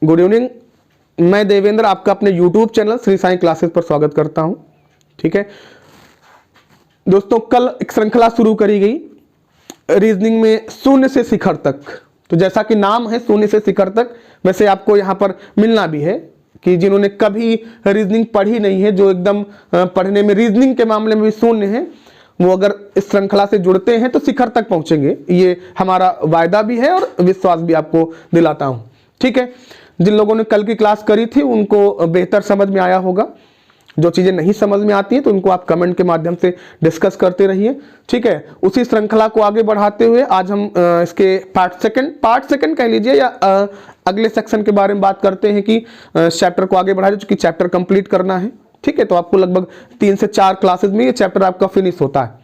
Good evening. मैं देवेंद्र आपका अपने YouTube channel Shri Sai classes पर स्वागत करता हूं। ठीक है दोस्तों, कल एक श्रृंखला शुरू करी गई रीजनिंग में शून्य से शिखर तक। तो जैसा कि नाम है शून्य से शिखर तक, वैसे आपको यहाँ पर मिलना भी है कि जिन्होंने कभी रीजनिंग पढ़ी नहीं है, जो एकदम पढ़ने में रीजनिंग के मामले में भी शून्य है, वो अगर इस श्रृंखला से जुड़ते हैं तो शिखर तक पहुंचेंगे। ये हमारा वायदा भी है और विश्वास भी आपको दिलाता हूं। ठीक है, जिन लोगों ने कल की क्लास करी थी उनको बेहतर समझ में आया होगा। जो चीजें नहीं समझ में आती हैं तो उनको आप कमेंट के माध्यम से डिस्कस करते रहिए। ठीक है, उसी श्रृंखला को आगे बढ़ाते हुए आज हम इसके पार्ट सेकंड कह लीजिए या अगले सेक्शन के बारे में बात करते हैं कि चैप्टर को आगे बढ़ाए, चूंकि चैप्टर कंप्लीट करना है। ठीक है, तो आपको लगभग 3 से 4 क्लासेस में ये चैप्टर आपका फिनिश होता है।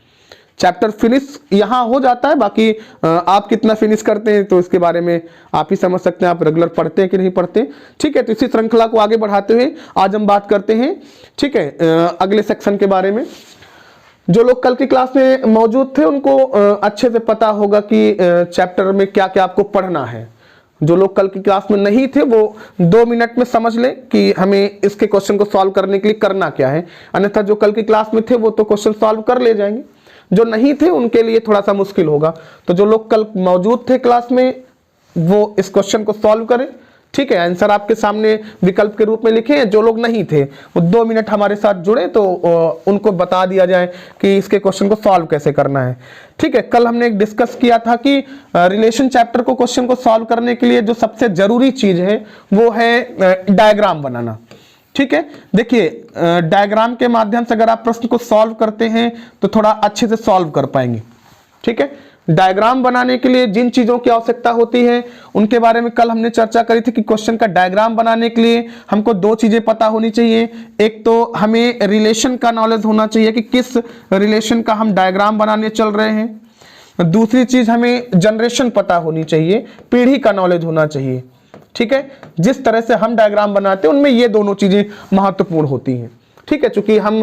चैप्टर फिनिश यहाँ हो जाता है, बाकी आप कितना फिनिश करते हैं तो इसके बारे में आप ही समझ सकते हैं, आप रेगुलर पढ़ते हैं कि नहीं पढ़ते। ठीक है, तो इसी श्रृंखला को आगे बढ़ाते हुए आज हम बात करते हैं, ठीक है, अगले सेक्शन के बारे में। जो लोग कल की क्लास में मौजूद थे उनको अच्छे से पता होगा कि चैप्टर में क्या क्या आपको पढ़ना है। जो लोग कल की क्लास में नहीं थे वो 2 मिनट में समझ लें कि हमें इसके क्वेश्चन को सॉल्व करने के लिए करना क्या है, अन्यथा जो कल की क्लास में थे वो तो क्वेश्चन सॉल्व कर ले जाएंगे, जो नहीं थे उनके लिए थोड़ा सा मुश्किल होगा। तो जो लोग कल मौजूद थे क्लास में वो इस क्वेश्चन को सॉल्व करें। ठीक है, आंसर आपके सामने विकल्प के रूप में लिखे हैं। जो लोग नहीं थे वो 2 मिनट हमारे साथ जुड़े तो उनको बता दिया जाए कि इसके क्वेश्चन को सॉल्व कैसे करना है। ठीक है, कल हमने एक डिस्कस किया था कि रिलेशन चैप्टर को क्वेश्चन को सॉल्व करने के लिए जो सबसे जरूरी चीज है वो है डायग्राम बनाना। ठीक है, देखिए डायग्राम के माध्यम से अगर आप प्रश्न को सॉल्व करते हैं तो थोड़ा अच्छे से सॉल्व कर पाएंगे। ठीक है, डायग्राम बनाने के लिए जिन चीजों की आवश्यकता होती है उनके बारे में कल हमने चर्चा करी थी कि क्वेश्चन का डायग्राम बनाने के लिए हमको 2 चीजें पता होनी चाहिए। एक तो हमें रिलेशन का नॉलेज होना चाहिए कि किस रिलेशन का हम डायग्राम बनाने चल रहे हैं। दूसरी चीज हमें जनरेशन पता होनी चाहिए, पीढ़ी का नॉलेज होना चाहिए। ठीक है, जिस तरह से हम डायग्राम बनाते हैं उनमें ये दोनों चीजें महत्वपूर्ण होती हैं। ठीक है, क्योंकि हम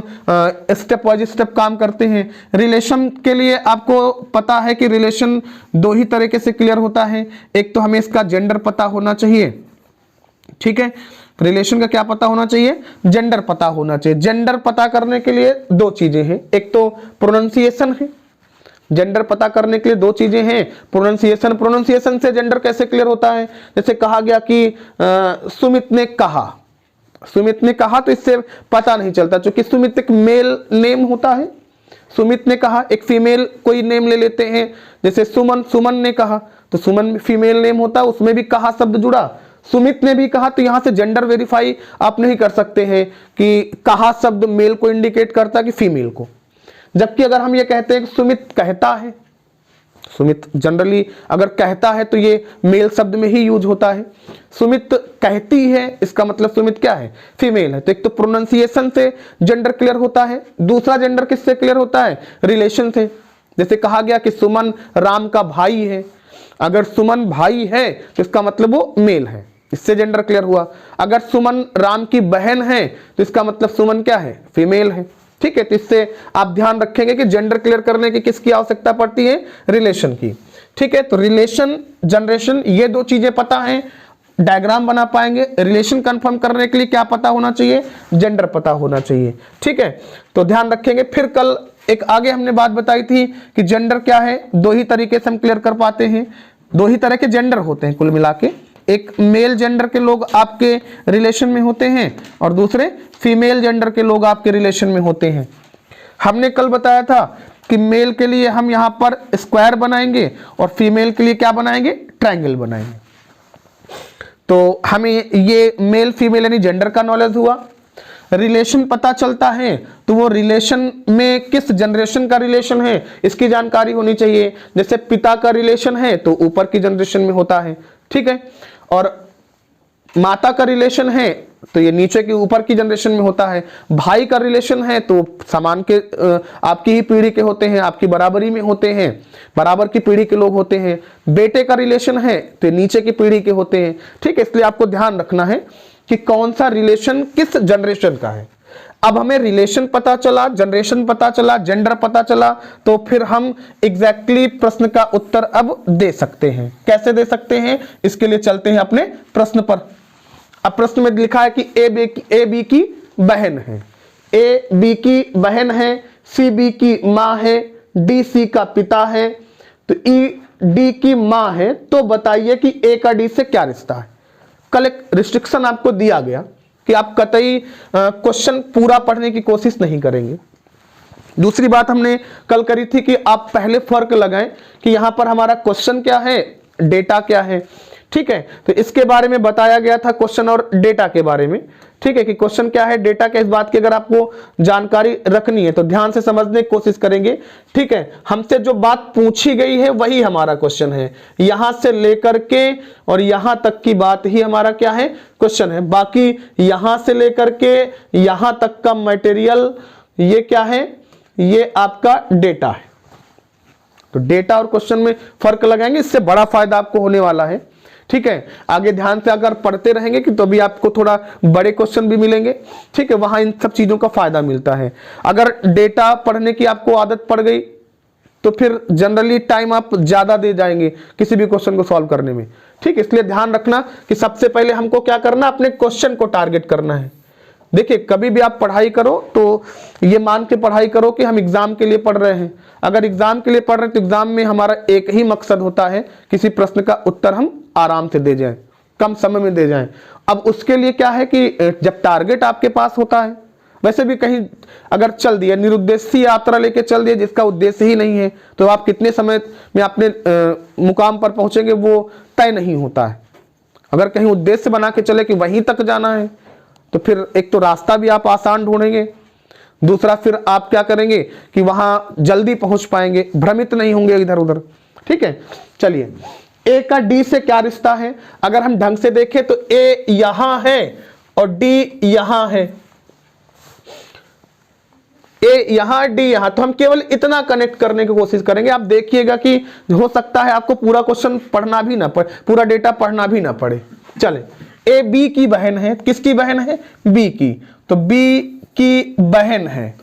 स्टेप वाइज स्टेप काम करते हैं। रिलेशन के लिए आपको पता है कि रिलेशन 2 ही तरीके से क्लियर होता है। एक तो हमें इसका जेंडर पता होना चाहिए। ठीक है, रिलेशन का क्या पता होना चाहिए? जेंडर पता होना चाहिए। जेंडर पता करने के लिए 2 चीजें हैं, एक तो प्रोनाउंसिएशन है। जेंडर पता करने के लिए 2 चीजें हैं, प्रोनाउंसिएशन। प्रोनाउंसिएशन से जेंडर कैसे क्लियर होता है? जैसे कहा गया कि सुमित ने कहा, सुमित ने कहा, तो इससे पता नहीं चलता, क्योंकि सुमित एक मेल नेम होता है। सुमित ने कहा, एक फीमेल कोई नेम ले लेते हैं, जैसे सुमन, सुमन ने कहा तो सुमन फीमेल नेम होता है, उसमें भी कहा शब्द जुड़ा। सुमित ने भी कहा, तो यहां से जेंडर वेरीफाई आप नहीं कर सकते हैं कि कहा शब्द मेल को इंडिकेट करता है कि फीमेल को। जबकि अगर हम ये कहते हैं कि सुमित कहता है, सुमित जनरली अगर कहता है तो ये मेल शब्द में ही यूज होता है। सुमित कहती है, इसका मतलब सुमित क्या है? फीमेल है। तो एक तो प्रोनाउंसिएशन से जेंडर क्लियर होता है, दूसरा जेंडर किससे क्लियर होता है? रिलेशन से। जैसे कहा गया कि सुमन राम का भाई है, अगर सुमन भाई है तो इसका मतलब वो मेल है, इससे जेंडर क्लियर हुआ। अगर सुमन राम की बहन है तो इसका मतलब सुमन क्या है? फीमेल है। ठीक है, तो इससे आप ध्यान रखेंगे कि जेंडर क्लियर करने की किसकी आवश्यकता पड़ती है? रिलेशन की। ठीक है, तो रिलेशन, जनरेशन, ये 2 चीजें पता है, डायग्राम बना पाएंगे। रिलेशन कंफर्म करने के लिए क्या पता होना चाहिए? जेंडर पता होना चाहिए। ठीक है, तो ध्यान रखेंगे। फिर कल एक आगे हमने बात बताई थी कि जेंडर क्या है, 2 ही तरीके से हम क्लियर कर पाते हैं। 2 ही तरह के जेंडर होते हैं कुल मिला के, एक मेल जेंडर के लोग आपके रिलेशन में होते हैं और दूसरे फीमेल जेंडर के लोग आपके रिलेशन में होते हैं। हमने कल बताया था कि मेल के लिए हम यहां पर स्क्वायर बनाएंगे और फीमेल के लिए क्या बनाएंगे? ट्रायंगल बनाएंगे। तो हमें ये मेल फीमेल यानी जेंडर का नॉलेज हुआ। रिलेशन पता चलता है तो वो रिलेशन में किस जनरेशन का रिलेशन है इसकी जानकारी होनी चाहिए। जैसे पिता का रिलेशन है तो ऊपर की जनरेशन में होता है। ठीक है, और माता का रिलेशन है तो ये नीचे की ऊपर की जनरेशन में होता है। भाई का रिलेशन है तो समान के आपकी ही पीढ़ी के होते हैं, आपकी बराबरी में होते हैं, बराबर की पीढ़ी के लोग होते हैं। बेटे का रिलेशन है तो नीचे की पीढ़ी के होते हैं। ठीक है, इसलिए आपको ध्यान रखना है कि कौन सा रिलेशन किस जनरेशन का है। अब हमें रिलेशन पता चला, जनरेशन पता चला, जेंडर पता चला, तो फिर हम एग्जैक्टली प्रश्न का उत्तर अब दे सकते हैं। कैसे दे सकते हैं? इसके लिए चलते हैं अपने प्रश्न पर। अब प्रश्न में लिखा है कि ए बी की बहन है, ए बी की बहन है, सी बी की माँ है, डी सी का पिता है, तो ई डी की माँ है, तो बताइए कि ए का डी से क्या रिश्ता है। कल एक रिस्ट्रिक्शन आपको दिया गया कि आप कतई क्वेश्चन पूरा पढ़ने की कोशिश नहीं करेंगे। दूसरी बात हमने कल करी थी कि आप पहले फर्क लगाएं कि यहां पर हमारा क्वेश्चन क्या है, डेटा क्या है। ठीक है, तो इसके बारे में बताया गया था, क्वेश्चन और डेटा के बारे में। ठीक है, कि क्वेश्चन क्या है, डेटा क्या, इस बात की अगर आपको जानकारी रखनी है तो ध्यान से समझने की कोशिश करेंगे। ठीक है, हमसे जो बात पूछी गई है वही हमारा क्वेश्चन है, यहां से लेकर के और यहां तक की बात ही हमारा क्या है, क्वेश्चन है। बाकी यहां से लेकर के यहां तक का मटेरियल ये क्या है, ये आपका डेटा है। तो डेटा और क्वेश्चन में फर्क लगाएंगे, इससे बड़ा फायदा आपको होने वाला है। ठीक है, आगे ध्यान से अगर पढ़ते रहेंगे कि तो भी आपको थोड़ा बड़े क्वेश्चन भी मिलेंगे। ठीक है, वहां इन सब चीजों का फायदा मिलता है। अगर डेटा पढ़ने की आपको आदत पड़ गई तो फिर जनरली टाइम आप ज्यादा दे जाएंगे किसी भी क्वेश्चन को सॉल्व करने में। ठीक, इसलिए ध्यान रखना कि सबसे पहले हमको क्या करना, अपने क्वेश्चन को टारगेट करना है। देखिए, कभी भी आप पढ़ाई करो तो ये मान के पढ़ाई करो कि हम एग्जाम के लिए पढ़ रहे हैं। अगर एग्जाम के लिए पढ़ रहे हैं तो एग्जाम में हमारा एक ही मकसद होता है, किसी प्रश्न का उत्तर हम आराम से दे जाएं, कम समय में दे जाएं। अब उसके लिए क्या है कि जब टारगेट आपके पास होता है, वैसे भी कहीं अगर चल दिया, निरुद्देश्य यात्रा लेके चल दिया जिसका उद्देश्य ही नहीं है, तो आप कितने समय में अपने मुकाम पर पहुंचेंगे वो तय नहीं होता है। अगर कहीं उद्देश्य बना के चले कि वहीं तक जाना है तो फिर एक तो रास्ता भी आप आसान ढूंढेंगे, दूसरा फिर आप क्या करेंगे कि वहां जल्दी पहुंच पाएंगे, भ्रमित नहीं होंगे इधर उधर। ठीक है, चलिए, ए का डी से क्या रिश्ता है। अगर हम ढंग से देखें तो ए यहां है और डी यहां है, ए यहां डी यहां, तो हम केवल इतना कनेक्ट करने की कोशिश करेंगे। आप देखिएगा कि हो सकता है आपको पूरा क्वेश्चन पढ़ना भी ना पड़े, पूरा डेटा पढ़ना भी ना पड़े। चले, ए बी की बहन है, किसकी बहन है, बी की, तो बी की बहन है,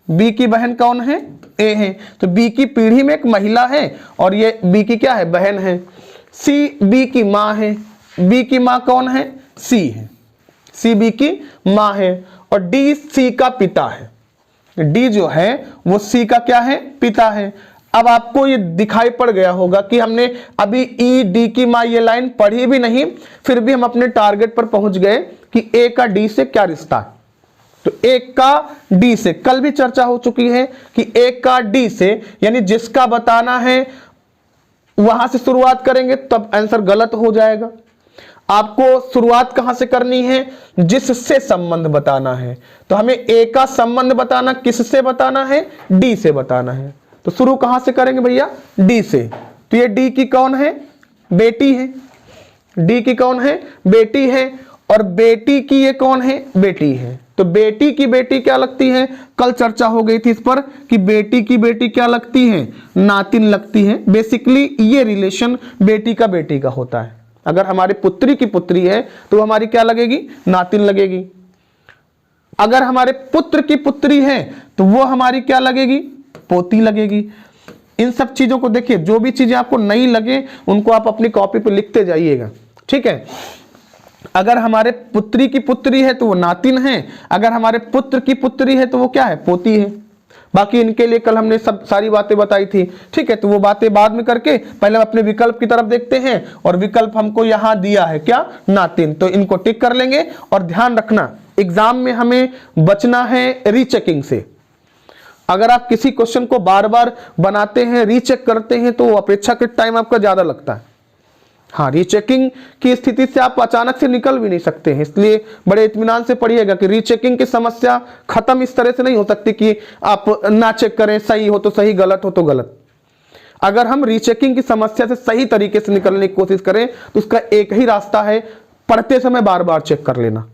बी की बहन कौन है, ए है, तो बी की पीढ़ी में एक महिला है और ये बी की क्या है, बहन है। सी बी की माँ है, बी की माँ कौन है, सी है, सी बी की माँ है, और डी सी का पिता है, डी जो है वो सी का क्या है, पिता है। अब आपको ये दिखाई पड़ गया होगा कि हमने अभी ई डी की माँ ये लाइन पढ़ी भी नहीं, फिर भी हम अपने टारगेट पर पहुंच गए कि ए का डी से क्या रिश्ता है। तो ए का डी से कल भी चर्चा हो चुकी है कि ए का डी से, यानी जिसका बताना है वहां से शुरुआत करेंगे तब आंसर गलत हो जाएगा। आपको शुरुआत कहां से करनी है, जिससे संबंध बताना है। तो हमें ए का संबंध बताना किससे बताना है, डी से बताना है। तो शुरू कहां से करेंगे भैया, डी से। तो ये डी की कौन है, बेटी है, डी की कौन है, बेटी है, और बेटी की ये कौन है, बेटी है। तो बेटी की बेटी क्या लगती है, कल चर्चा हो गई थी इस पर कि बेटी की बेटी क्या लगती है, नातिन लगती है। बेसिकली ये रिलेशन बेटी का बेटी का होता है। अगर हमारे पुत्री की पुत्री है तो हमारी क्या लगेगी, नातिन लगेगी। अगर हमारे पुत्र की पुत्री है तो वो हमारी क्या लगेगी, पोती लगेगी। इन सब चीजों को देखिए, जो भी चीजें आपको नहीं लगे उनको आप अपनी कॉपी पे लिखते जाइएगा। ठीक है, अगर हमारे पुत्री की पुत्री है तो वो नातिन है, अगर हमारे पुत्र की पुत्री है तो वो क्या है, पोती है। बाकी इनके लिए कल हमने सब सारी बातें बताई थी। ठीक है, तो वो बातें बाद में करके पहले अपने विकल्प की तरफ देखते हैं, और विकल्प हमको यहां दिया है क्या, नातिन। तो इनको टिक कर लेंगे। और ध्यान रखना, एग्जाम में हमें बचना है रीचेकिंग से। अगर आप किसी क्वेश्चन को बार बार बनाते हैं, रीचेक करते हैं, तो अपेक्षाकृत टाइम आपका ज्यादा लगता है। हाँ, रीचेकिंग की स्थिति से आप अचानक से निकल भी नहीं सकते हैं, इसलिए बड़े इत्मीनान से पढ़िएगा कि रीचेकिंग की समस्या खत्म इस तरह से नहीं हो सकती कि आप ना चेक करें, सही हो तो सही, गलत हो तो गलत। अगर हम रीचेकिंग की समस्या से सही तरीके से निकलने की कोशिश करें तो उसका एक ही रास्ता है, पढ़ते समय बार बार चेक कर लेना।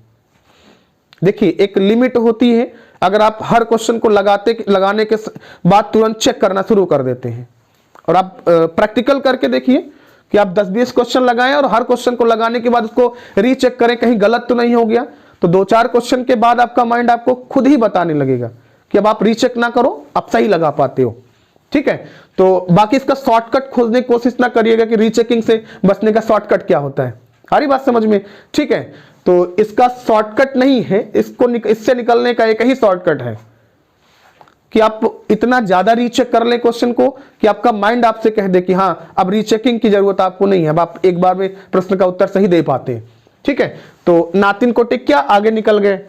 देखिए, एक लिमिट होती है। अगर आप हर क्वेश्चन को लगाने के बाद तुरंत चेक करना शुरू कर देते हैं, और आप प्रैक्टिकल करके देखिए कि आप 10-20 क्वेश्चन लगाएं और हर क्वेश्चन को लगाने के बाद उसको रीचेक करें, कहीं गलत तो नहीं हो गया। तो 2-4 क्वेश्चन के बाद आपका माइंड आपको खुद ही बताने लगेगा कि अब आप रीचेक ना करो, आप सही लगा पाते हो। ठीक है, तो बाकी इसका शॉर्टकट खोजने की कोशिश ना करिएगा कि रीचेकिंग से बचने का शॉर्टकट क्या होता है। आ रही बात समझ में? ठीक है, तो इसका शॉर्टकट नहीं है, इससे निकलने का एक ही शॉर्टकट है कि आप इतना ज्यादा रीचेक कर ले क्वेश्चन को कि आपका माइंड आपसे कह दे कि हाँ अब रीचेकिंग की जरूरत आपको नहीं है, अब आप एक बार में प्रश्न का उत्तर सही दे पाते हैं। ठीक है, तो नातिन को टिक किया, आगे निकल गए।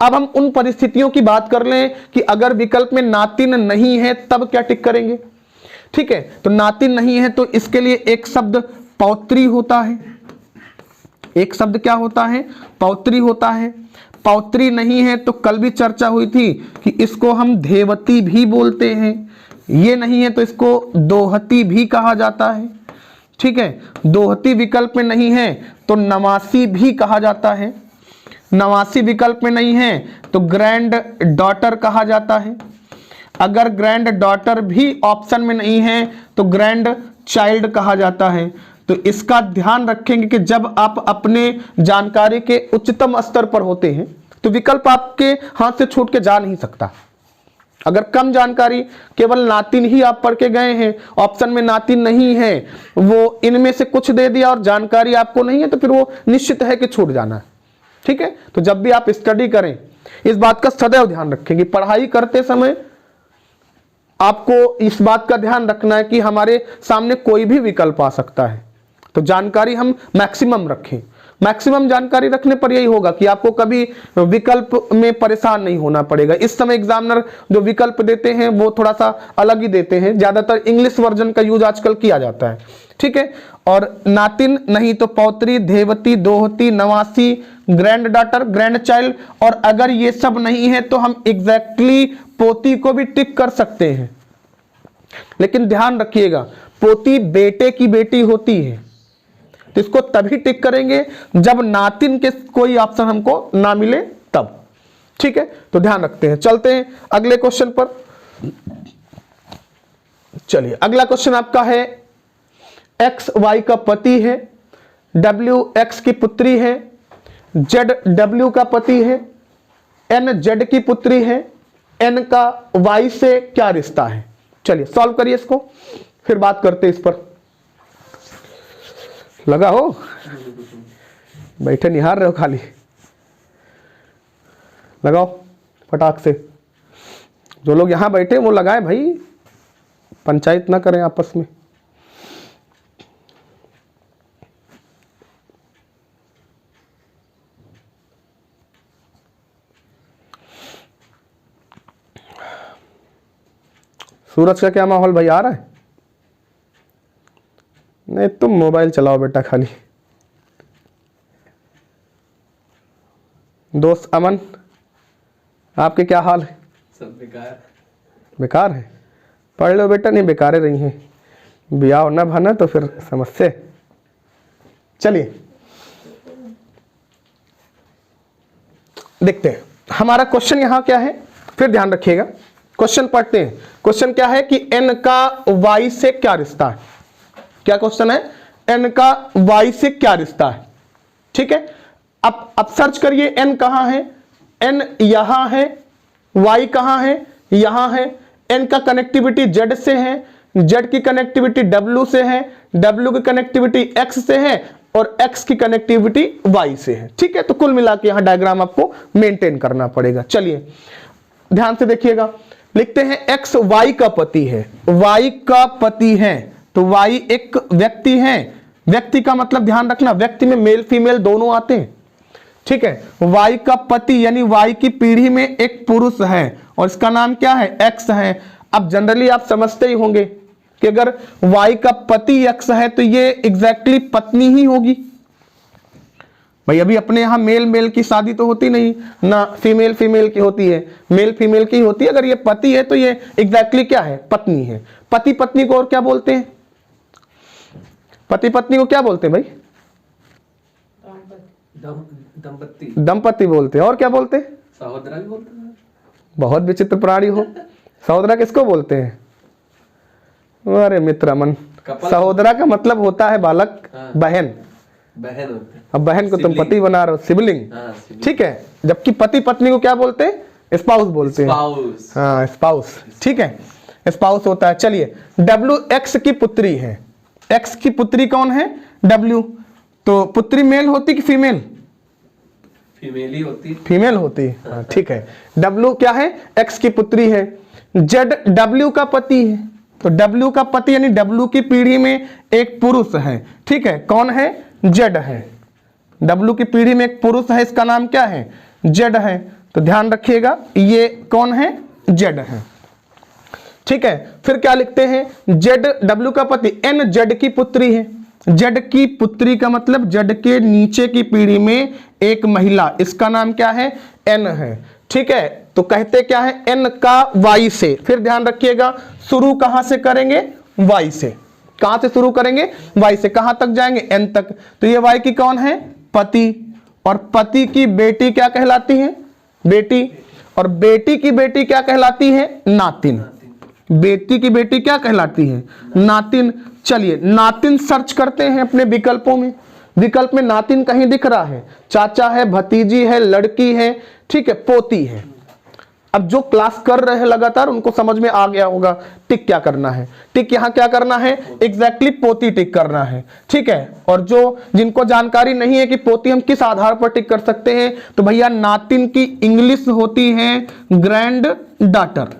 अब हम उन परिस्थितियों की बात कर लें कि अगर विकल्प में नातिन नहीं है तब क्या टिक करेंगे। ठीक है, तो नातिन नहीं है तो इसके लिए एक शब्द पौत्री होता है। एक शब्द क्या होता है? पौत्री होता है। पौत्री नहीं है तो कल भी चर्चा हुई थी कि इसको हम धेवती भी बोलते हैं। ये नहीं है तो इसको दोहती भी कहा जाता है। ठीक है, दोहती विकल्प में नहीं है तो नवासी भी कहा जाता है। नवासी विकल्प में नहीं है तो ग्रैंड डॉटर कहा जाता है। अगर ग्रैंड डॉटर भी ऑप्शन में नहीं है तो ग्रैंड चाइल्ड कहा जाता है। तो इसका ध्यान रखेंगे कि जब आप अपने जानकारी के उच्चतम स्तर पर होते हैं तो विकल्प आपके हाथ से छूट के जा नहीं सकता। अगर कम जानकारी, केवल नातिन ही आप पढ़ के गए हैं, ऑप्शन में नातिन नहीं है, वो इनमें से कुछ दे दिया और जानकारी आपको नहीं है, तो फिर वो निश्चित है कि छूट जाना है। ठीक है, तो जब भी आप स्टडी करें इस बात का सदैव ध्यान रखें कि पढ़ाई करते समय आपको इस बात का ध्यान रखना है कि हमारे सामने कोई भी विकल्प आ सकता है, तो जानकारी हम मैक्सिमम रखें। मैक्सिमम जानकारी रखने पर यही होगा कि आपको कभी विकल्प में परेशान नहीं होना पड़ेगा। इस समय एग्जामिनर जो विकल्प देते हैं वो थोड़ा सा अलग ही देते हैं, ज्यादातर इंग्लिश वर्जन का यूज आजकल किया जाता है। ठीक है, और नातिन नहीं तो पौत्री, धेवती, दोहती, नवासी, ग्रैंड डॉटर, ग्रैंड चाइल्ड, और अगर ये सब नहीं है तो हम एग्जैक्टली पोती को भी टिक कर सकते हैं। लेकिन ध्यान रखिएगा, पोती बेटे की बेटी होती है, तो इसको तभी टिक करेंगे जब नातिन के कोई ऑप्शन हमको ना मिले तब। ठीक है, तो ध्यान रखते हैं। चलते हैं अगले क्वेश्चन पर। चलिए, अगला क्वेश्चन आपका है, एक्स वाई का पति है, डब्ल्यू एक्स की पुत्री है, जेड डब्ल्यू का पति है, एन जेड की पुत्री है, एन का वाई से क्या रिश्ता है। चलिए सॉल्व करिए इसको, फिर बात करते हैं इस पर। लगा हो, बैठे निहार रहे हो खाली, लगाओ फटाक से। जो लोग यहां बैठे वो लगाए भाई, पंचायत ना करें आपस में। सूरज का क्या माहौल भाई, आ रहा है? नहीं, तुम मोबाइल चलाओ बेटा खाली। दोस्त अमन, आपके क्या हाल है? सब बेकार। बेकार है? पढ़ लो बेटा, नहीं बेकारे रही हैं, ब्याह ना भाना तो फिर समस्या। चलिए देखते हैं हमारा क्वेश्चन यहां क्या है, फिर ध्यान रखिएगा। क्वेश्चन पढ़ते हैं। क्वेश्चन क्या है कि एन का वाई से क्या रिश्ता है। क्या क्वेश्चन है? एन का वाई से क्या रिश्ता है। ठीक है, अब सर्च करिए एन कहां है। एन यहां है, वाई कहां है? यहां है। एन का कनेक्टिविटी जेड से है, जेड की कनेक्टिविटी डब्ल्यू से है, डब्ल्यू की कनेक्टिविटी एक्स से है, और एक्स की कनेक्टिविटी वाई से है। ठीक है, तो कुल मिला के यहां डायग्राम आपको मेंटेन करना पड़ेगा। चलिए ध्यान से देखिएगा, लिखते हैं एक्स वाई का पति है, वाई का पति है, तो वाई एक व्यक्ति है। व्यक्ति का मतलब ध्यान रखना, व्यक्ति में मेल फीमेल दोनों आते हैं। ठीक है, वाई का पति यानी वाई की पीढ़ी में एक पुरुष है और इसका नाम क्या है? एक्स है। अब जनरली आप समझते ही होंगे कि अगर वाई का पति एक्स है तो ये एग्जैक्टली पत्नी ही होगी भाई। अभी अपने यहाँ मेल मेल की शादी तो होती नहीं ना, फीमेल फीमेल की होती है, मेल फीमेल की होती है। अगर ये पति है तो ये एग्जैक्टली क्या है? पत्नी है। पति पत्नी को और क्या बोलते हैं? पति पत्नी को क्या बोलते हैं भाई? दंपत्ति। दंपत्ति बोलते हैं। और क्या बोलते हैं? सहोदरा भी बोलते हैं। बहुत विचित्र प्राणी हो। सहोदरा किसको बोलते हैं? अरे मित्र अमन, सहोदरा का मतलब होता है बालक, बहन। बहन होते हैं। अब बहन को तुम पति बना रहे हो, सिबलिंग। ठीक है, जबकि पति पत्नी को क्या बोलते हैं? स्पाउस बोलते हैं। हाँ, स्पाउस। ठीक है, स्पाउस होता है। चलिए, डब्ल्यू एक्स की पुत्री है। एक्स की पुत्री कौन है? डब्ल्यू। तो पुत्री मेल होती कि फीमेल? फीमेल ही होती। फीमेल होती है, हाँ, ठीक है। W क्या है? X की पुत्री है। Z W का पति है, तो W का पति यानी W की पीढ़ी में एक पुरुष है, ठीक है। कौन है? Z है। W की पीढ़ी में एक पुरुष है, इसका नाम क्या है? Z है। तो ध्यान रखिएगा, ये कौन है? Z है, ठीक है। फिर क्या लिखते हैं? Z W का पति, N Z की पुत्री है। Z की पुत्री का मतलब Z के नीचे की पीढ़ी में एक महिला, इसका नाम क्या है? N है, ठीक है। तो कहते क्या है? N का Y से। फिर ध्यान रखिएगा, शुरू कहां से करेंगे? Y से। कहां से शुरू करेंगे? Y से। कहां तक जाएंगे? N तक। तो ये Y की कौन है? पति। और पति की बेटी क्या कहलाती है? बेटी। और बेटी की बेटी क्या कहलाती है? नातिन। बेटी की बेटी क्या कहलाती है? नातिन। चलिए नातिन सर्च करते हैं अपने विकल्पों में। विकल्प में नातिन कहीं दिख रहा है? चाचा है, भतीजी है, लड़की है, ठीक है, पोती है। अब जो क्लास कर रहे हैं लगातार उनको समझ में आ गया होगा टिक क्या करना है। टिक यहां क्या करना है? एग्जैक्टली पोती टिक करना है, ठीक है। और जो जिनको जानकारी नहीं है कि पोती हम किस आधार पर टिक कर सकते हैं, तो भैया नातिन की इंग्लिश होती है ग्रैंड डॉटर।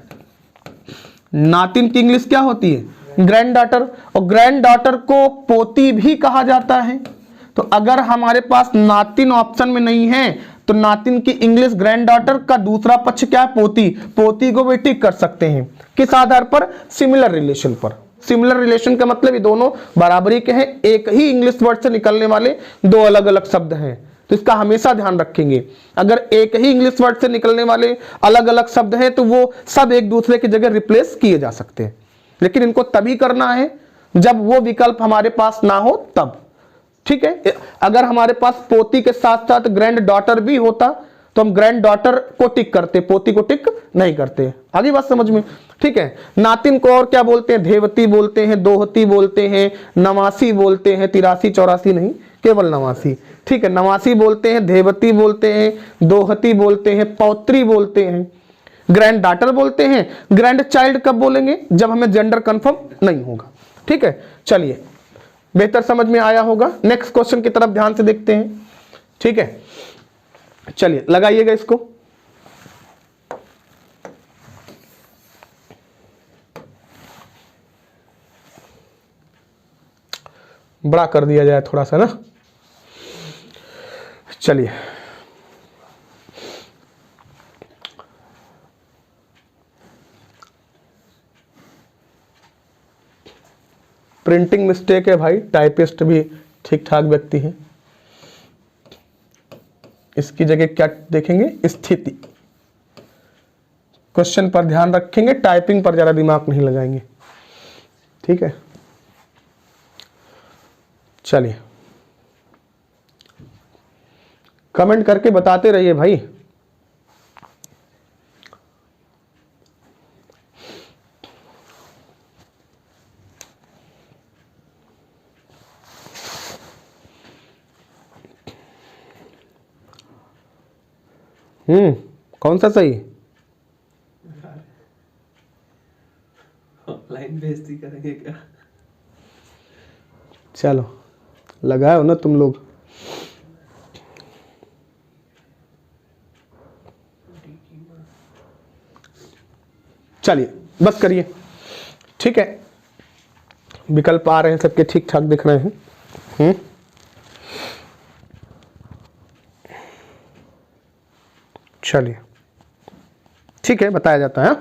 नातिन की इंग्लिश क्या होती है? Grand daughter. और ग्रैंड डॉटर को पोती भी कहा जाता है। तो अगर हमारे पास नातिन ऑप्शन में नहीं है तो नातिन की इंग्लिश ग्रैंड डॉटर का दूसरा पक्ष क्या है? पोती। पोती को भी टिक कर सकते हैं। किस आधार पर? सिमिलर रिलेशन पर। सिमिलर रिलेशन का मतलब ये दोनों बराबरी के हैं, एक ही इंग्लिश वर्ड से निकलने वाले दो अलग अलग शब्द हैं, तो इसका हमेशा ध्यान रखेंगे। अगर एक ही इंग्लिश वर्ड से निकलने वाले अलग अलग शब्द हैं तो वो सब एक दूसरे की जगह रिप्लेस किए जा सकते हैं, लेकिन इनको तभी करना है जब वो विकल्प हमारे पास ना हो तब, ठीक है। अगर हमारे पास पोती के साथ साथ ग्रैंड डॉटर भी होता तो हम ग्रैंड डॉटर को टिक करते, पोती को टिक नहीं करते। आगे बात समझ में, ठीक है। नातिन को और क्या बोलते हैं? धेवती बोलते हैं, दोहती बोलते हैं, नवासी बोलते हैं, 83 84 नहीं, केवल नवासी, ठीक है। नवासी बोलते हैं, धेवती बोलते हैं, दोहती बोलते हैं, पौत्री बोलते हैं, ग्रैंड डॉटर बोलते हैं। ग्रैंड चाइल्ड कब बोलेंगे? जब हमें जेंडर कंफर्म नहीं होगा, ठीक है। चलिए बेहतर समझ में आया होगा। नेक्स्ट क्वेश्चन की तरफ ध्यान से देखते हैं, ठीक है। चलिए लगाइएगा इसको। बड़ा कर दिया जाए थोड़ा सा ना। चलिए प्रिंटिंग मिस्टेक है भाई, टाइपिस्ट भी ठीक ठाक व्यक्ति है। इसकी जगह क्या देखेंगे? स्थिति। क्वेश्चन पर ध्यान रखेंगे, टाइपिंग पर ज्यादा दिमाग नहीं लगाएंगे, ठीक है। चलिए कमेंट करके बताते रहिए भाई। कौन सा सही? ऑनलाइन बेइज्जती करेंगे क्या? चलो लगाओ ना तुम लोग। चलिए बस करिए, ठीक है। विकल्प आ रहे हैं सबके ठीक ठाक दिख रहे हैं। चलिए ठीक है, बताया जाता है।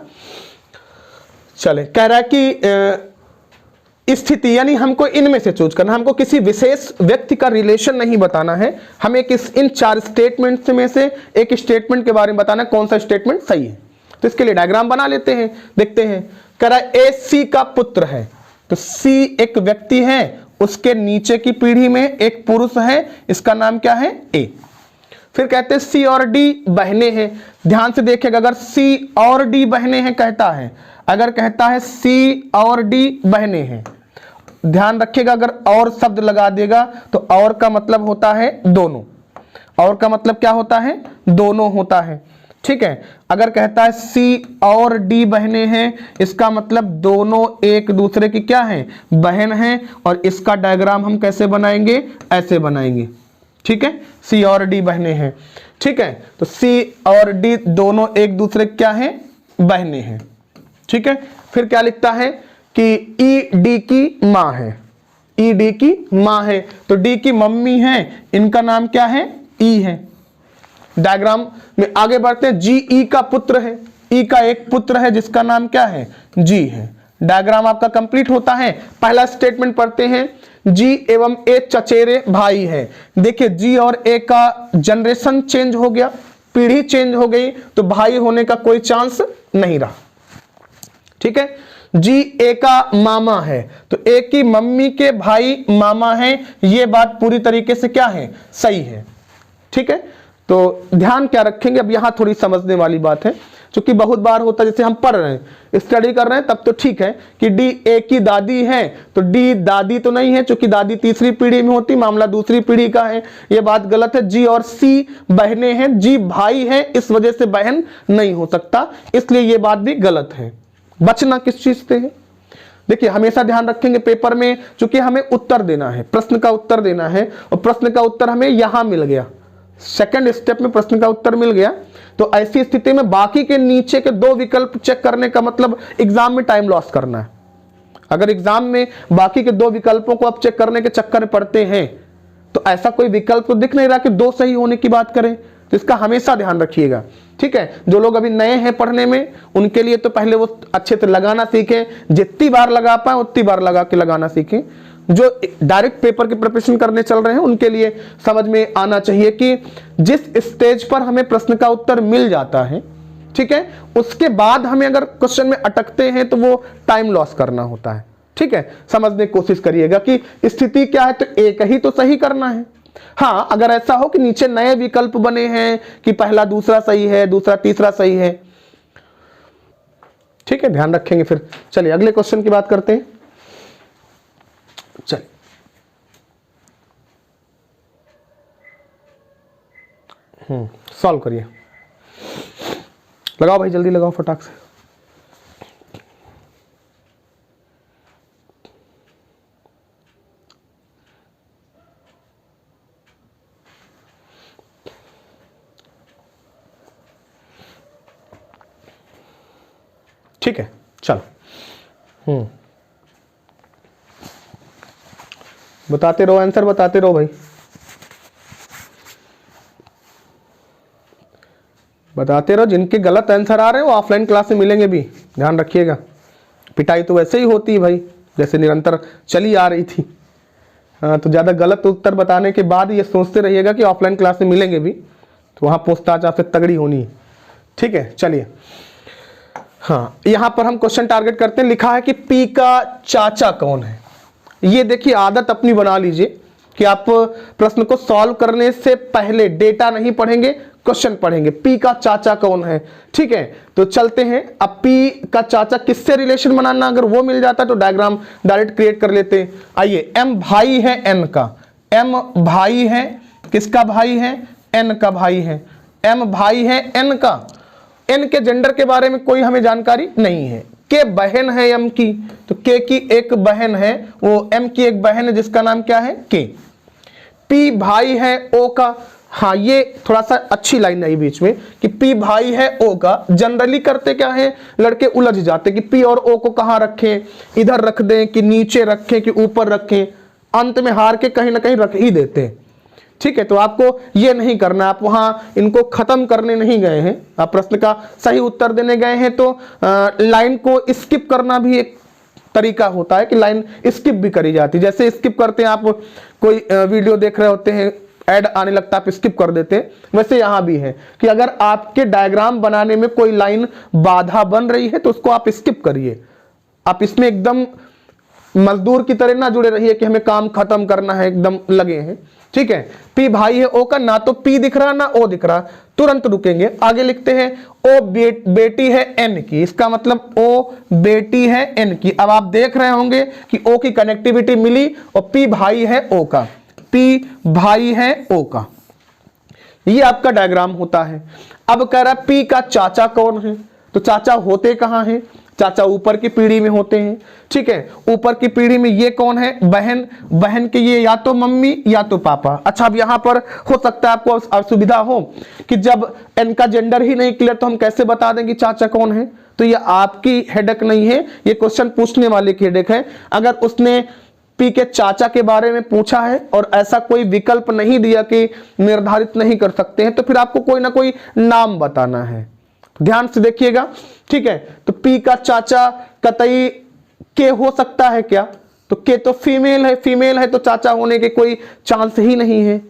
चले कह रहा है कि स्थिति यानी हमको इनमें से चूज करना, हमको किसी विशेष व्यक्ति का रिलेशन नहीं बताना है, हमें इन 4 स्टेटमेंट में से एक स्टेटमेंट के बारे में बताना है कौन सा स्टेटमेंट सही है। तो इसके लिए डायग्राम बना लेते हैं, देखते हैं। कह रहा है ए सी का पुत्र है, तो सी एक व्यक्ति है, उसके नीचे की पीढ़ी में एक पुरुष है, इसका नाम क्या है? ए। फिर कहते हैं सी और डी बहनें हैं। ध्यान से देखिएगा, अगर सी और डी बहनें हैं कहता है, अगर कहता है सी और डी बहनें हैं, ध्यान रखिएगा, अगर और शब्द लगा देगा तो और का मतलब होता है दोनों। और का मतलब क्या होता है? दोनों होता है। ठीक है। अगर कहता है C और D बहनें हैं, इसका मतलब दोनों एक दूसरे की क्या हैं, बहन हैं, और इसका डायग्राम हम कैसे बनाएंगे, ऐसे बनाएंगे। ठीक है, C और D बहनें हैं। ठीक है, तो C और D दोनों एक दूसरे क्या हैं, बहनें हैं। ठीक है, फिर क्या लिखता है कि E D की माँ है, E D की माँ है, तो D की मम्मी है, इनका नाम क्या है, E है। डायग्राम में आगे बढ़ते हैं। जी ई का पुत्र है, ई का एक पुत्र है जिसका नाम क्या है, जी है। डायग्राम आपका कंप्लीट होता है। पहला स्टेटमेंट पढ़ते हैं, जी एवं ए चचेरे भाई है। देखिए जी और ए का जनरेशन चेंज हो गया, पीढ़ी चेंज हो गई, तो भाई होने का कोई चांस नहीं रहा। ठीक है, जी ए का मामा है, तो ए की मम्मी के भाई मामा हैं, ये बात पूरी तरीके से क्या है, सही है। ठीक है, तो ध्यान क्या रखेंगे, अब यहां थोड़ी समझने वाली बात है, क्योंकि बहुत बार होता है, जैसे हम पढ़ रहे हैं, स्टडी कर रहे हैं, तब तो ठीक है कि डी ए की दादी है, तो डी दादी तो नहीं है, क्योंकि दादी तीसरी पीढ़ी में होती, मामला दूसरी पीढ़ी का है, ये बात गलत है। जी और सी बहनें हैं, जी भाई है, इस वजह से बहन नहीं हो सकता, इसलिए ये बात भी गलत है। बचना किस चीज से है, देखिए हमेशा ध्यान रखेंगे पेपर में, चूंकि हमें उत्तर देना है, प्रश्न का उत्तर देना है, और प्रश्न का उत्तर हमें यहां मिल गया, सेकंड स्टेप में प्रश्न का उत्तर मिल गया, तो ऐसी स्थिति में बाकी के नीचे के दो विकल्प चेक करने का मतलब एग्जाम में टाइम लॉस करना है। अगर एग्जाम में बाकी के दो विकल्पों को आप चेक करने के चक्कर में पड़ते हैं, तो ऐसा कोई विकल्प तो दिख नहीं रहा कि दो सही होने की बात करें, तो इसका हमेशा ध्यान रखिएगा। ठीक है, जो लोग अभी नए हैं पढ़ने में, उनके लिए तो पहले वो अच्छे से लगाना सीखें, जितनी बार लगा पाए उतनी बार लगा के लगाना सीखें। जो डायरेक्ट पेपर की प्रिपरेशन करने चल रहे हैं, उनके लिए समझ में आना चाहिए कि जिस स्टेज पर हमें प्रश्न का उत्तर मिल जाता है, ठीक है, उसके बाद हमें अगर क्वेश्चन में अटकते हैं तो वो टाइम लॉस करना होता है। ठीक है, समझने की कोशिश करिएगा कि स्थिति क्या है, तो एक ही तो सही करना है। हाँ, अगर ऐसा हो कि नीचे नए विकल्प बने हैं कि पहला दूसरा सही है, दूसरा तीसरा सही है, ठीक है, ध्यान रखेंगे। फिर चलिए अगले क्वेश्चन की बात करते हैं। चलिए सॉल्व करिए, लगाओ भाई, जल्दी लगाओ फटाक से। ठीक है, चलो बताते रहो, आंसर बताते रहो भाई, बताते रहो। जिनके गलत आंसर आ रहे हैं वो ऑफलाइन क्लास में मिलेंगे भी, ध्यान रखिएगा। पिटाई तो वैसे ही होती है भाई, जैसे निरंतर चली आ रही थी। हाँ, तो ज़्यादा गलत उत्तर बताने के बाद ये सोचते रहिएगा कि ऑफलाइन क्लास में मिलेंगे भी, तो वहाँ पूछताछ आपसे तगड़ी होनी है। ठीक है, चलिए हाँ, यहाँ पर हम क्वेश्चन टारगेट करते हैं। लिखा है कि पी का चाचा कौन है। ये देखिए आदत अपनी बना लीजिए कि आप प्रश्न को सॉल्व करने से पहले डेटा नहीं पढ़ेंगे, क्वेश्चन पढ़ेंगे। पी का चाचा कौन है, ठीक है, तो चलते हैं। अब पी का चाचा किससे रिलेशन बनाना, अगर वो मिल जाता तो डायग्राम डायरेक्ट क्रिएट कर लेते हैं। आइए, एम भाई है एन का, एम भाई है, किसका भाई है, एन का भाई है। एम भाई है एन का, एन के जेंडर के बारे में कोई हमें जानकारी नहीं है। के बहन है एम की, तो के की एक बहन है, वो एम की एक बहन है जिसका नाम क्या है, के। पी भाई है ओ का, हाँ ये थोड़ा सा अच्छी लाइन आई बीच में कि पी भाई है ओ का। जनरली करते क्या है, लड़के उलझ जाते कि पी और ओ को कहाँ रखें, इधर रख दें कि नीचे रखें कि ऊपर रखें, अंत में हार के कहीं ना कहीं रख ही देते हैं। ठीक है, तो आपको ये नहीं करना, आप वहां इनको खत्म करने नहीं गए हैं, आप प्रश्न का सही उत्तर देने गए हैं। तो लाइन को स्किप करना भी एक तरीका होता है कि लाइन स्किप भी करी जाती है। जैसे स्किप करते हैं, आप कोई वीडियो देख रहे होते हैं, ऐड आने लगता है, आप स्किप कर देते हैं, वैसे यहां भी है कि अगर आपके डायग्राम बनाने में कोई लाइन बाधा बन रही है तो उसको आप स्किप करिए। आप इसमें एकदम मजदूर की तरह ना जुड़े रहिए कि हमें काम खत्म करना है, एकदम लगे हैं। ठीक है, पी भाई है ओ का, ना तो पी दिख रहा ना ओ दिख रहा, तुरंत रुकेंगे। आगे लिखते हैं ओ बेटी है एन की, इसका मतलब ओ बेटी है एन की। अब आप देख रहे होंगे कि ओ की कनेक्टिविटी मिली और पी भाई है ओ का, पी भाई है ओ का, ये आपका डायग्राम होता है। अब कह रहा पी का चाचा कौन है, तो चाचा होते कहां हैं, चाचा ऊपर की पीढ़ी में होते हैं। ठीक है, ऊपर की पीढ़ी में ये कौन है, बहन, बहन के ये या तो मम्मी या तो पापा। अच्छा, अब यहां पर हो सकता है आपको असुविधा हो कि जब इनका जेंडर ही नहीं क्लियर तो हम कैसे बता दें कि चाचा कौन है। तो ये आपकी हेडेक नहीं है, ये क्वेश्चन पूछने वाले की हेडेक है। अगर उसने पी के चाचा के बारे में पूछा है और ऐसा कोई विकल्प नहीं दिया कि निर्धारित नहीं कर सकते हैं, तो फिर आपको कोई ना कोई नाम बताना है। ध्यान से देखिएगा। ठीक है, तो पी का चाचा कतई के हो सकता है क्या, तो के तो फीमेल है, फीमेल है तो चाचा होने के कोई चांस ही नहीं है।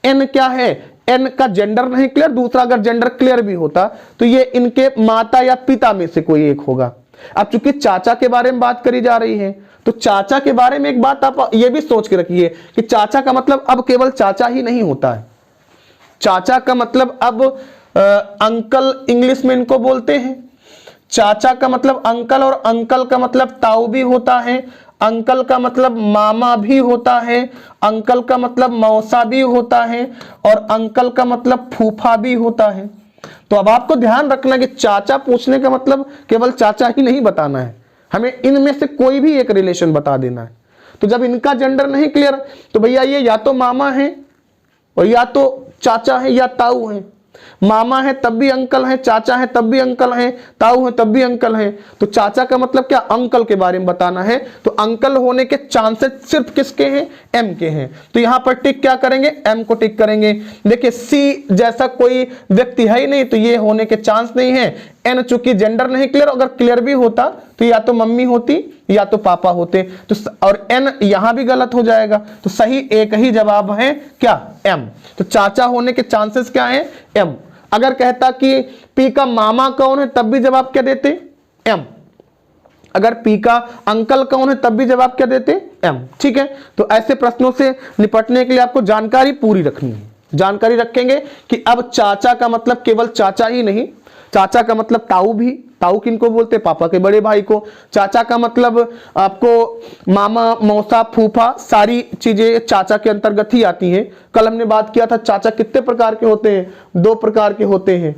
एन क्या है, एन का जेंडर नहीं क्लियर, दूसरा अगर जेंडर क्लियर भी होता तो ये इनके माता या पिता में से कोई एक होगा। अब चूंकि चाचा के बारे में बात करी जा रही है तो चाचा के बारे में एक बात आप ये भी सोच के रखिए कि चाचा का मतलब अब केवल चाचा ही नहीं होता है। चाचा का मतलब अब अंकल इंग्लिश में इनको बोलते हैं। चाचा का मतलब अंकल, और अंकल का मतलब ताऊ भी होता है, अंकल का मतलब मामा भी होता है, अंकल का मतलब मौसा भी होता है, और अंकल का मतलब फूफा भी होता है। तो अब आपको ध्यान रखना कि चाचा पूछने का मतलब केवल चाचा ही नहीं बताना है, हमें इनमें से कोई भी एक रिलेशन बता देना है। तो जब इनका जेंडर नहीं क्लियर तो भैया ये या तो मामा है और या तो चाचा है या ताऊ है। मामा है तब भी अंकल है, चाचा है तब भी अंकल है, ताऊ है तब भी अंकल है। तो चाचा का मतलब क्या, अंकल के बारे में बताना है। तो अंकल होने के चांसेस सिर्फ किसके हैं, एम के हैं। तो यहां पर टिक क्या करेंगे, एम को टिक करेंगे। देखिए सी जैसा कोई व्यक्ति है ही नहीं तो ये होने के चांस नहीं है। एन चूंकि जेंडर नहीं क्लियर, अगर क्लियर भी होता तो या तो मम्मी होती या तो पापा होते। तो और एन यहां भी गलत हो जाएगा, तो सही एक ही जवाब है क्या, एम। तो चाचा होने के चांसेस क्या है, एम। अगर कहता कि पी का मामा कौन है तब भी जवाब क्या देते, एम। अगर पी का अंकल कौन है तब भी जवाब क्या देते, एम। ठीक है, तो ऐसे प्रश्नों से निपटने के लिए आपको जानकारी पूरी रखनी है। जानकारी रखेंगे कि अब चाचा का मतलब केवल चाचा ही नहीं, चाचा का मतलब ताऊ भी, ताऊ किनको बोलते, पापा के बड़े भाई को। चाचा का मतलब आपको मामा, मौसा, फूफा, सारी चीजें चाचा के अंतर्गत ही आती हैं। कल हमने बात किया था चाचा कितने प्रकार के होते हैं, 2 प्रकार के होते हैं।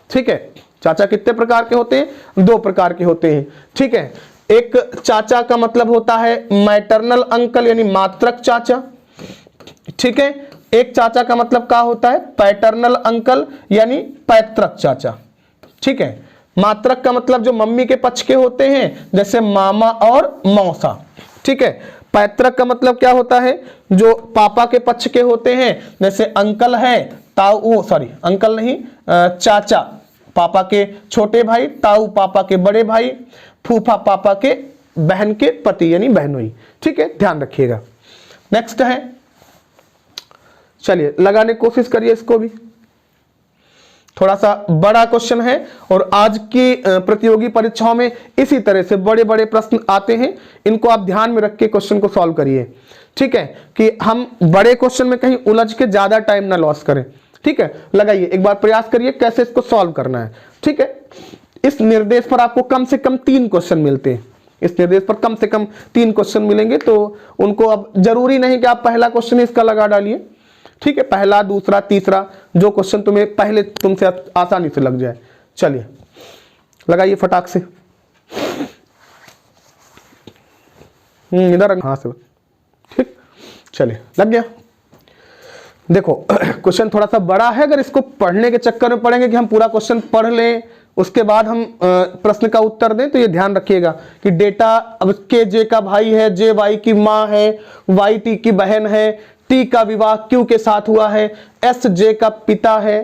ठीक है, चाचा कितने प्रकार के होते हैं, 2 प्रकार के होते हैं। ठीक है, एक चाचा का मतलब होता है मैटरनल अंकल यानी मातृक चाचा। ठीक है, एक चाचा का मतलब क्या होता है, पैटर्नल अंकल यानी पैतृक चाचा। ठीक है, मातृक का मतलब जो मम्मी के पक्ष के होते हैं जैसे मामा और मौसा। ठीक है, पैतृक का मतलब क्या होता है, जो पापा के पक्ष के होते हैं जैसे अंकल है, ताऊ, सॉरी अंकल नहीं, चाचा पापा के छोटे भाई, ताऊ पापा के बड़े भाई, फूफा पापा के बहन के पति यानी बहनोई। ठीक है, ध्यान रखिएगा। नेक्स्ट है, चलिए लगाने की कोशिश करिए इसको भी। थोड़ा सा बड़ा क्वेश्चन है और आज की प्रतियोगी परीक्षाओं में इसी तरह से बड़े बड़े प्रश्न आते हैं। इनको आप ध्यान में रख के क्वेश्चन को सॉल्व करिए। ठीक है, कि हम बड़े क्वेश्चन में कहीं उलझ के ज्यादा टाइम ना लॉस करें। ठीक है, लगाइए, एक बार प्रयास करिए कैसे इसको सॉल्व करना है। ठीक है, इस निर्देश पर आपको कम से कम 3 क्वेश्चन मिलते हैं। इस निर्देश पर कम से कम 3 क्वेश्चन मिलेंगे, तो उनको अब जरूरी नहीं कि आप पहला क्वेश्चन इसका लगा डालिए। ठीक है, पहला, दूसरा, तीसरा, जो क्वेश्चन तुम्हें पहले तुमसे आसानी से लग जाए। चलिए लगाइए फटाक से। इधर हाँ से, ठीक, चलिए लग गया। देखो क्वेश्चन थोड़ा सा बड़ा है, अगर इसको पढ़ने के चक्कर में पड़ेंगे कि हम पूरा क्वेश्चन पढ़ लें उसके बाद हम प्रश्न का उत्तर दें, तो ये ध्यान रखिएगा कि डेटा अब के जे का भाई है, जे वाई की माँ है, वाई टी की बहन है, टी का विवाह क्यू के साथ हुआ है, एस जे का पिता है,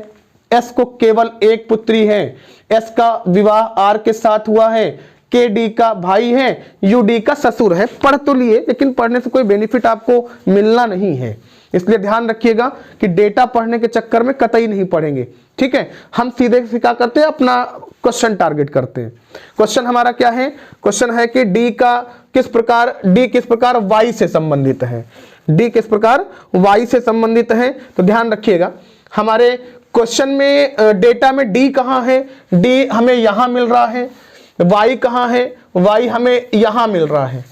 एस को केवल एक पुत्री है, एस का विवाह आर के साथ हुआ है, के डी का भाई है, यू डी का ससुर है। पढ़ तो लिए लेकिन पढ़ने से कोई बेनिफिट आपको मिलना नहीं है, इसलिए ध्यान रखिएगा कि डेटा पढ़ने के चक्कर में कतई नहीं पढ़ेंगे। ठीक है, हम सीधे से क्या करते हैं, अपना क्वेश्चन टारगेट करते हैं। क्वेश्चन हमारा क्या है, क्वेश्चन है कि डी किस प्रकार वाई से संबंधित है, डी किस प्रकार वाई से संबंधित है। तो ध्यान रखिएगा हमारे क्वेश्चन में डेटा में डी कहां है, डी हमें यहां मिल रहा है, वाई कहां है, वाई हमें यहां मिल रहा है।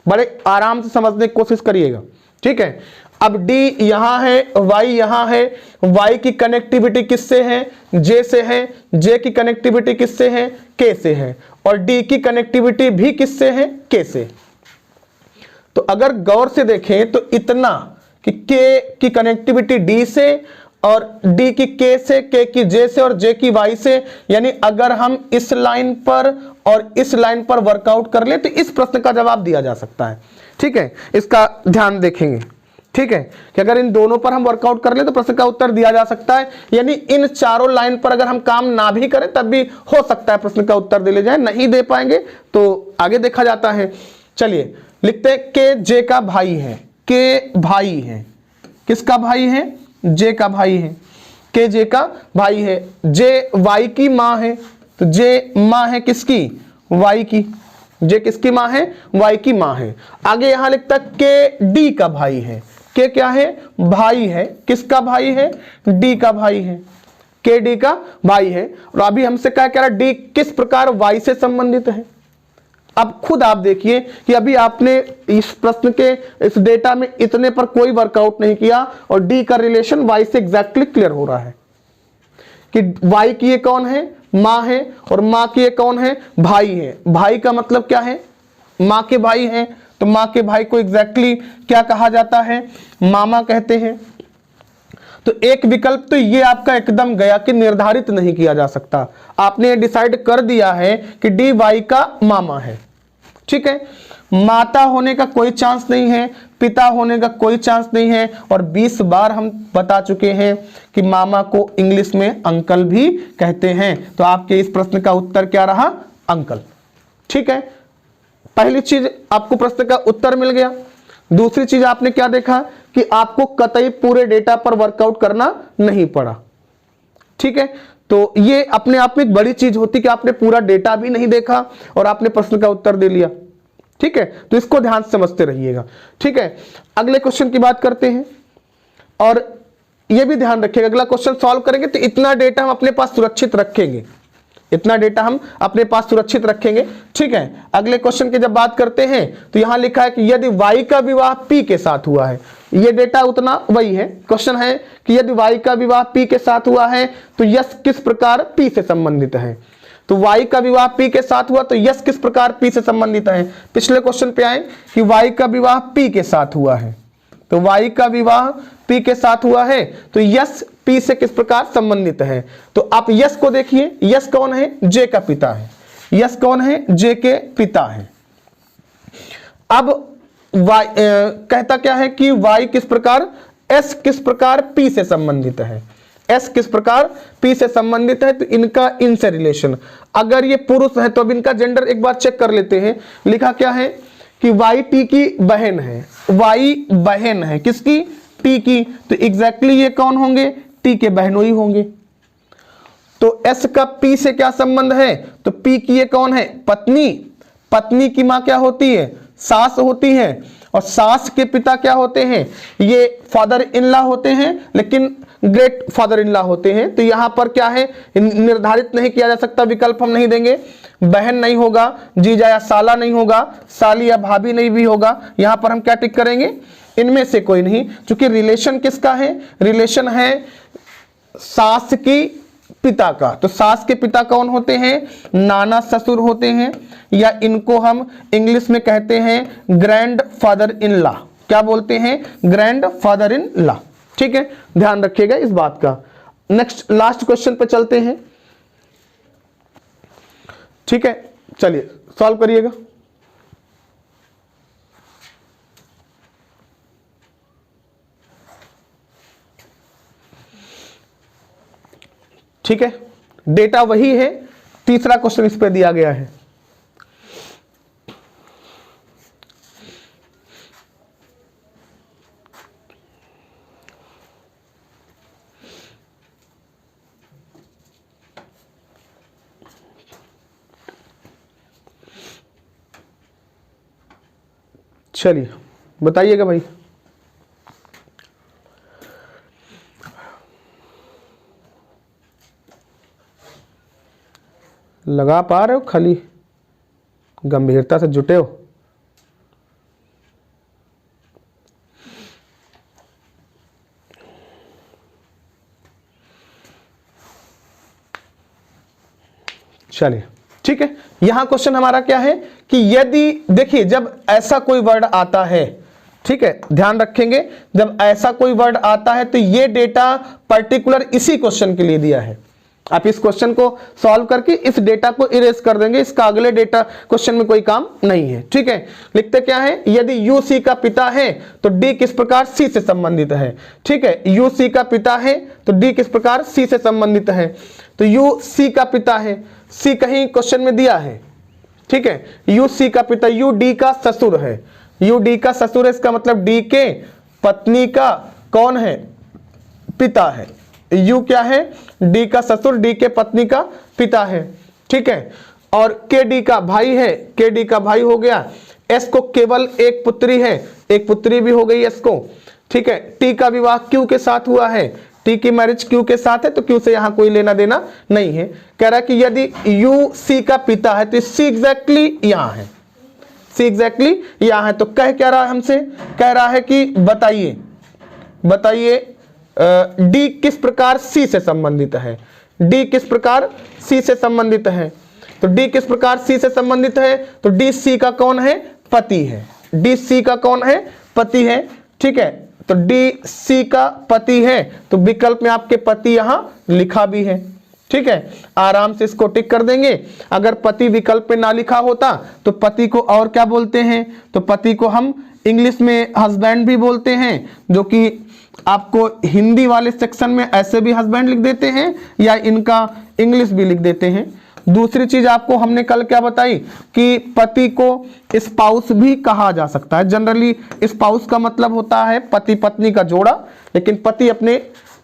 बड़े आराम से समझने की कोशिश करिएगा। ठीक है, अब D यहां है, Y यहां है, Y की कनेक्टिविटी किससे है? J से है, J की कनेक्टिविटी किससे है? K से है, और D की कनेक्टिविटी भी किससे है? K से। तो अगर गौर से देखें तो इतना कि K की कनेक्टिविटी D से और D की K से, K की J से और J की Y से, यानी अगर हम इस लाइन पर और इस लाइन पर वर्कआउट कर ले तो इस प्रश्न का जवाब दिया जा सकता है। ठीक है, इसका ध्यान देखेंगे। ठीक है, कि अगर इन दोनों पर हम वर्कआउट कर ले तो प्रश्न का उत्तर दिया जा सकता है, यानी इन चारों लाइन पर अगर हम काम ना भी करें तब भी हो सकता है प्रश्न का उत्तर दे ले जाए, नहीं दे पाएंगे तो आगे देखा जाता है। चलिए लिखते हैं के जे का भाई है, के भाई है, किसका भाई है? जे का भाई है, के जे का भाई है। जे वाई की माँ है, तो जे माँ है किसकी? वाई की। जे किसकी माँ है? वाई की माँ है। आगे यहां लिखता है के डी का भाई है, के क्या है? भाई है, किसका भाई है? डी का भाई है, के डी का भाई है। और अभी हमसे क्या कह रहा है? डी किस प्रकार वाई से संबंधित है। अब खुद आप देखिए कि अभी आपने इस प्रश्न के इस डेटा में इतने पर कोई वर्कआउट नहीं किया और डी का रिलेशन वाई से एग्जैक्टली क्लियर हो रहा है कि वाई की ये कौन है? माँ है, और माँ की ये कौन है? भाई है। भाई का मतलब क्या है? माँ के भाई हैं, तो माँ के भाई को एग्जैक्टली क्या कहा जाता है? मामा कहते हैं। तो एक विकल्प तो ये आपका एकदम गया कि निर्धारित नहीं किया जा सकता, आपने डिसाइड कर दिया है कि डी वाई का मामा है। ठीक है, माता होने का कोई चांस नहीं है, पिता होने का कोई चांस नहीं है, और 20 बार हम बता चुके हैं कि मामा को इंग्लिश में अंकल भी कहते हैं। तो आपके इस प्रश्न का उत्तर क्या रहा? अंकल। ठीक है, पहली चीज आपको प्रश्न का उत्तर मिल गया। दूसरी चीज आपने क्या देखा कि आपको कतई पूरे डेटा पर वर्कआउट करना नहीं पड़ा। ठीक है, तो ये अपने आप में एक बड़ी चीज होती कि आपने पूरा डेटा भी नहीं देखा और आपने प्रश्न का उत्तर दे लिया। ठीक है, तो इसको ध्यान से समझते रहिएगा। ठीक है, अगले क्वेश्चन की बात करते हैं, और ये भी ध्यान रखिएगा अगला क्वेश्चन सॉल्व करेंगे तो इतना डेटा हम अपने पास सुरक्षित रखेंगे, इतना डेटा हम अपने पास सुरक्षित रखेंगे। ठीक है, अगले क्वेश्चन की जब बात करते हैं तो यहां लिखा है कि यदि y का विवाह p के साथ हुआ है, ये डेटा उतना वही है। क्वेश्चन है कि यदि y का विवाह p के साथ हुआ है तो यश किस प्रकार p से संबंधित है। तो y का विवाह p के साथ हुआ तो यश किस प्रकार p से संबंधित है। पिछले क्वेश्चन पे आए कि y का विवाह p के साथ हुआ है, तो y का विवाह p के साथ हुआ है तो यश p से किस प्रकार संबंधित है। तो आप यश को देखिए, यश कौन है? j का पिता है। यश कौन है? j के पिता है। अब y कहता क्या है कि y किस प्रकार, s किस प्रकार p से संबंधित है, s किस प्रकार p से संबंधित है। तो इनका इनसे रिलेशन, अगर ये पुरुष है तो अब इनका जेंडर एक बार चेक कर लेते हैं। लिखा क्या है कि y t की बहन है, y बहन है किसकी? t की। तो एग्जैक्टली ये कौन होंगे? t के बहनोई होंगे। तो s का p से क्या संबंध है? तो p की ये कौन है? पत्नी। पत्नी की मां क्या होती है? सास होती है, और सास के पिता क्या होते हैं? ये फादर इन लॉ होते हैं, लेकिन ग्रेट फादर इन लॉ होते हैं। तो यहां पर क्या है? निर्धारित नहीं किया जा सकता, विकल्प हम नहीं देंगे। बहन नहीं होगा, जीजा या साला नहीं होगा, साली या भाभी नहीं भी होगा। यहां पर हम क्या टिक करेंगे? इनमें से कोई नहीं, क्योंकि रिलेशन किसका है? रिलेशन है सास की पिता का। तो सास के पिता कौन होते हैं? नाना ससुर होते हैं, या इनको हम इंग्लिश में कहते हैं ग्रैंड फादर इन लॉ। क्या बोलते हैं? Grand father in law. ठीक है, ध्यान रखिएगा इस बात का। नेक्स्ट लास्ट क्वेश्चन पे चलते हैं। ठीक है, चलिए सॉल्व करिएगा। ठीक है, डेटा वही है, तीसरा क्वेश्चन इस पे दिया गया है। चलिए बताइएगा भाई। लगा पा रहे हो? खाली गंभीरता से जुटे हो? चलिए ठीक है, यहां क्वेश्चन हमारा क्या है कि यदि देखिए जब ऐसा कोई वर्ड आता है, ठीक है, ध्यान रखेंगे, जब ऐसा कोई वर्ड आता है तो ये डेटा पर्टिकुलर इसी क्वेश्चन के लिए दिया है। आप इस क्वेश्चन को सॉल्व करके इस डेटा को इरेज कर देंगे, इसका अगले डेटा क्वेश्चन में कोई काम नहीं है। ठीक है, लिखते क्या है, यदि यू सी का पिता है तो डी किस प्रकार सी से संबंधित है। ठीक है, यू सी का पिता है तो डी किस प्रकार सी से संबंधित है। तो यू सी का पिता है, सी कहीं क्वेश्चन में दिया है। ठीक है, यू सी का पिता, यू डी का ससुर है, यू डी का ससुर है, इसका मतलब डी के पत्नी का कौन है, पिता है। यू क्या है, डी का ससुर, डी के पत्नी का पिता है। ठीक है, और के डी का भाई है, के डी का भाई हो गया। एस को केवल एक पुत्री है, एक पुत्री भी हो गई एस को। ठीक है, टी का विवाह क्यू के साथ हुआ है, टी की मैरिज क्यू के साथ है, तो क्यू से यहां कोई लेना देना नहीं है। कह रहा है कि यदि यू सी का पिता है तो सी एग्जैक्टली यहां है, सी एग्जैक्टली यहां है। तो कह क्या रहा है हमसे, कह रहा है कि बताइए बताइए डी किस प्रकार सी से संबंधित है, डी किस प्रकार सी से संबंधित है। तो डी किस प्रकार सी से संबंधित है, तो डी सी का कौन है, पति है, डी सी का कौन है, पति है। ठीक है, तो डी सी का पति है, तो विकल्प में आपके पति यहां लिखा भी है। ठीक है, आराम से इसको टिक कर देंगे। अगर पति विकल्प में ना लिखा होता तो पति को और क्या बोलते हैं, तो पति को हम इंग्लिश में हस्बैंड भी बोलते हैं, जो कि आपको हिंदी वाले सेक्शन में ऐसे भी हस्बैंड लिख देते हैं या इनका इंग्लिश भी लिख देते हैं। दूसरी चीज आपको हमने कल क्या बताई कि पति को स्पाउस भी कहा जा सकता है। जनरली स्पाउस का मतलब होता है पति पत्नी का जोड़ा, लेकिन पति अपने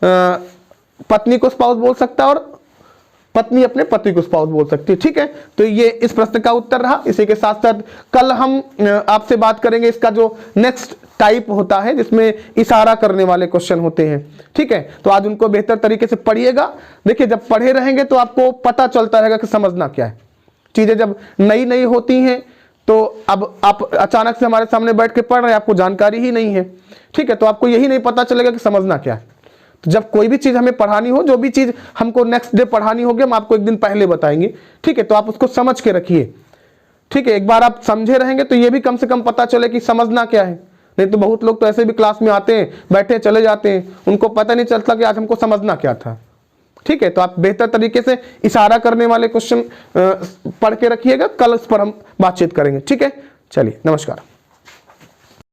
पत्नी को स्पाउस बोल सकता है और पत्नी अपने पति को स्पाउस बोल सकती है। ठीक है, तो ये इस प्रश्न का उत्तर रहा। इसी के साथ साथ कल हम आपसे बात करेंगे इसका जो नेक्स्ट टाइप होता है जिसमें इशारा करने वाले क्वेश्चन होते हैं। ठीक है, तो आज उनको बेहतर तरीके से पढ़िएगा। देखिए, जब पढ़े रहेंगे तो आपको पता चलता रहेगा कि समझना क्या है। चीजें जब नई नई होती हैं तो अब आप अचानक से हमारे सामने बैठ के पढ़ रहे हैं, आपको जानकारी ही नहीं है। ठीक है, तो आपको यही नहीं पता चलेगा कि समझना क्या है। तो जब कोई भी चीज हमें पढ़ानी हो, जो भी चीज हमको नेक्स्ट डे पढ़ानी होगी, हम आपको एक दिन पहले बताएंगे। ठीक है, तो आप उसको समझ के रखिए। ठीक है, एक बार आप समझे रहेंगे तो ये भी कम से कम पता चले कि समझना क्या है। नहीं तो बहुत लोग तो ऐसे भी क्लास में आते हैं, बैठे चले जाते हैं, उनको पता नहीं चलता कि आज हमको समझना क्या था। ठीक है, तो आप बेहतर तरीके से इशारा करने वाले क्वेश्चन पढ़ के रखिएगा। कल उस पर हम बातचीत करेंगे। ठीक है, चलिए, नमस्कार।